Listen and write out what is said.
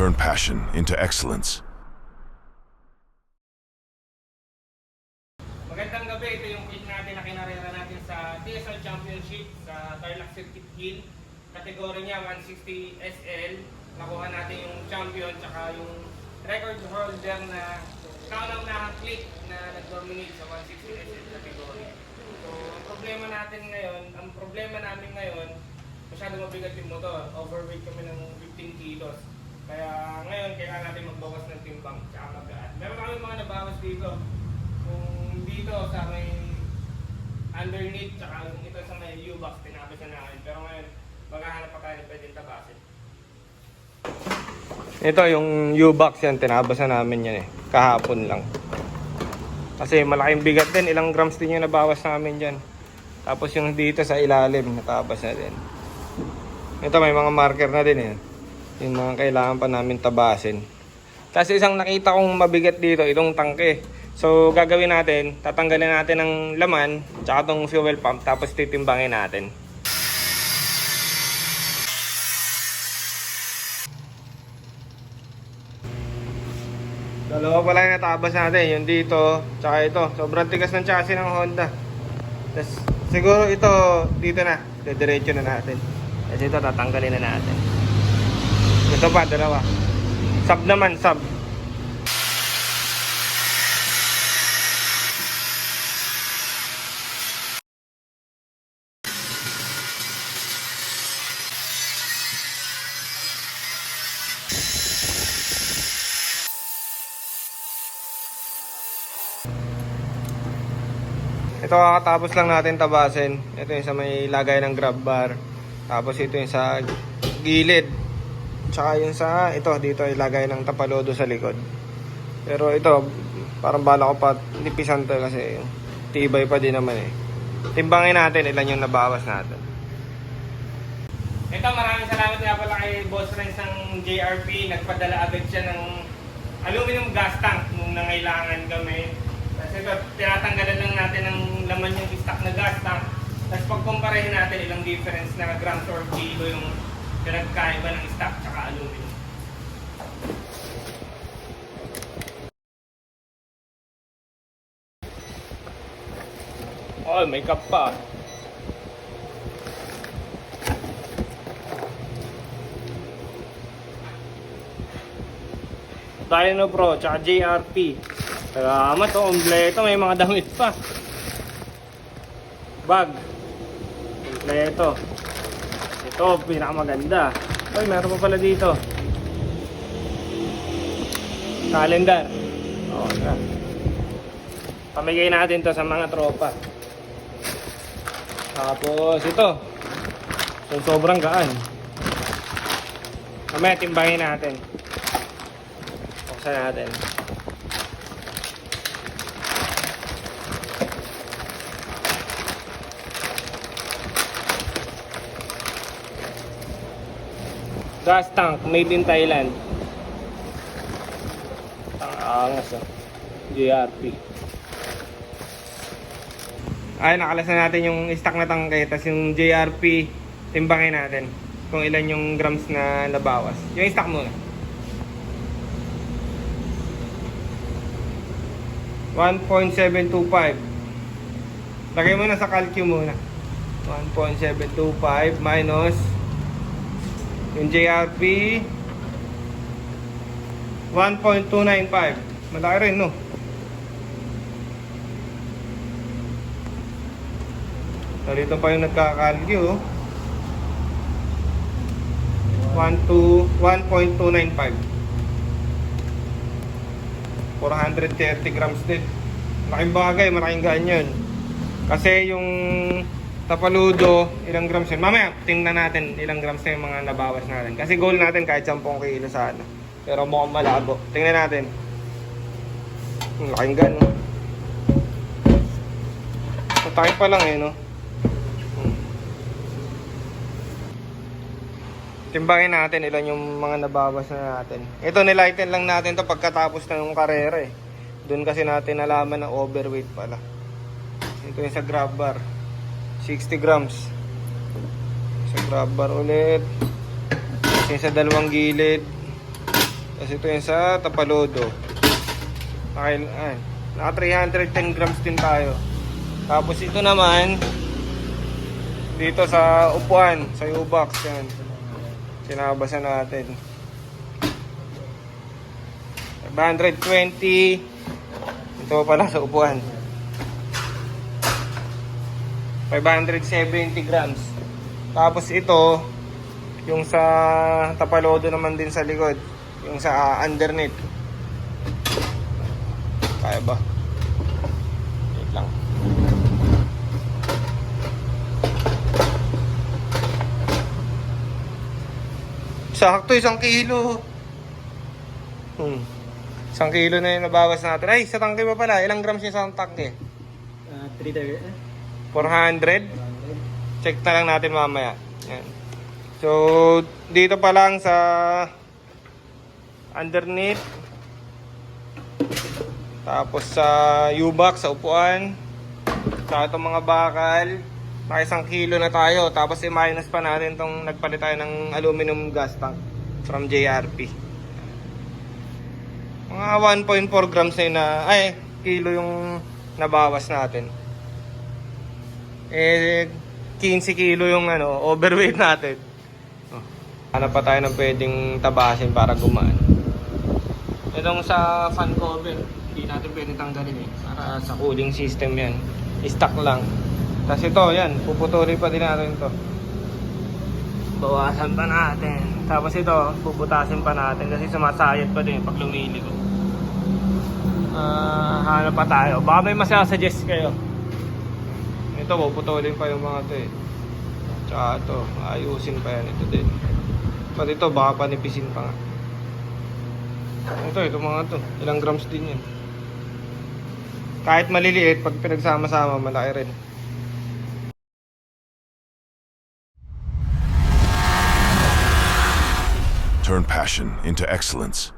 Turn passion into excellence. Magandang gabi, ito yung kit natin na kinarera natin sa TSL Championship sa Tarlac Circuit Hill. Kategory niya 160 SL. Nakuha natin yung champion tsaka yung record holder na kauna-unahang click na nag-dominate sa 160 SL category. So, ang problema namin ngayon, masyado mabigat yung motor. Overweight kami ng 15 kilos. Kaya ngayon, kailangan natin magbawas ng timbang tsaka magaan. Meron kami mga nabawas dito. Kung dito sa may underneath, tsaka yung ito sa may U-box, tinapos na namin. Pero ngayon, maghahanap pa tayo na pwedeng tabasin. Ito yung U-box yan, tinabas na namin yan kahapon lang. Kasi malaking bigat din, ilang grams din yung nabawas namin dyan. Tapos yung dito sa ilalim, natabas na din. Ito may mga marker na din yung mga kailangan pa namin tabasin. Kasi isang nakita kong mabigat dito, itong tangke. So gagawin natin, tatanggalin natin ng laman, tsaka itong fuel pump, tapos titimbangin natin. Dalawa pala yung natabas natin, yung dito, tsaka ito. Sobrang tigas ng chassis ng Honda. Tapos siguro ito, dito na, diretso na natin. Kasi ito, tatanggalin na natin. Ito pa, dalawa. Sub naman, sub. Ito kakatapos lang natin tabasin. Ito yung sa may lagay ng grab bar. Tapos ito yung sa gilid. Tsaka yung sa ito dito ilagay ng tapalodo sa likod. Pero ito parang bala ko pa nipisan to kasi tibay pa din naman Timbangin natin ilan yung nabawas natin. Ito maraming salamat nga pala kay Boss Renz ng JRP. Nagpadala agad siya ng aluminum gas tank nung nangailangan kami. Kasi ito, tinatanggalan lang natin ng laman yung stock na gas tank. Tapos pagkumparahin natin ilang difference na grams or kilo yung pinagkaiba ng stock tsaka aluminum. Oh, may cup pa. Dyno Pro tsaka JRP. Salamat o, kompleto. May mga damit pa. Bag. Kompleto. Ito, pinakamaganda. Uy, meron pa pala dito. Calendar. O, na. Pamigay natin to sa mga tropa. Tapos ito. So, sobrang gaan. Mamaya timbangin natin. Buksan natin. Gas tank, made in Thailand. Ang angas JRP. Ay, nakalasan natin yung stock na tangkay. Tapos yung JRP, timbangin natin kung ilan yung grams na nabawas. Yung stock muna 1.725. Lagay mo na sa calcu muna. 1.725 minus yung JRP 1.295. Malaki rin, no? So, dito pa yung nagkakalkyo 1.295. 430 grams din. Malaking bagay, malaking gaan yun. Kasi yung tapaludo, ilang grams yun. Mamaya, tingnan natin ilang grams na yung mga nabawas natin. Kasi goal natin kahit 10 kilo sana. Pero mukhang malabo. Tingnan natin. Laking gan, no? Patay pa lang no? Timbangin natin ilan yung mga nabawas na natin. Ito, nilighten lang natin to pagkatapos na yung karera Doon kasi natin nalaman na overweight pala. Ito yung sa grab bar. 60 grams. Sa grab bar ulit. Kasi sa dalawang gilid Tapos ito yung sa Tapalodo. Naka 310 grams din tayo. Tapos ito naman, dito sa upuan, sa U-box yan. Sinabasan natin. 520. Ito pala sa upuan. 570 grams. Tapos ito, yung sa Tapalodo naman din sa likod. Yung sa underneath. Kaya ba? Wait lang. Sakto, 1 kilo. 1 kilo na yung nabawas natin. Ay, sa tangke pa pala. Ilang grams yung sa tangke? 400. Check na lang natin mamaya. Yan. So, dito pa lang sa underneath. Tapos sa U-box, sa upuan. Sa itong mga bakal. Naka 1 kilo na tayo. Tapos i-minus pa natin itong nagpalit tayo ng aluminum gas tank from JRP. Mga 1.4 grams na yun kilo yung nabawas natin. 15 kilo yung overweight natin. Hanap pa tayo ng pwedeng tabasin para gumaan. Itong sa fan cover, hindi natin pwedeng tanggalin para sa cooling system yan. Stock lang. Tapos ito, yan, puputulin pa din natin ito. Bawasan pa natin. Tapos ito, puputasin pa natin kasi sumasayad pa din pag lumiligo. Hanap pa tayo. Baka may masasuggest kayo. Ito, puputulin pa yung mga ito Tsaka ito, ayusin pa yan. Ito din. Pati ito, baka panipisin pa nga. Ito mga ito. Ilang grams din yan. Kahit maliliit, pag pinagsama-sama, malaki rin. Turn passion into excellence.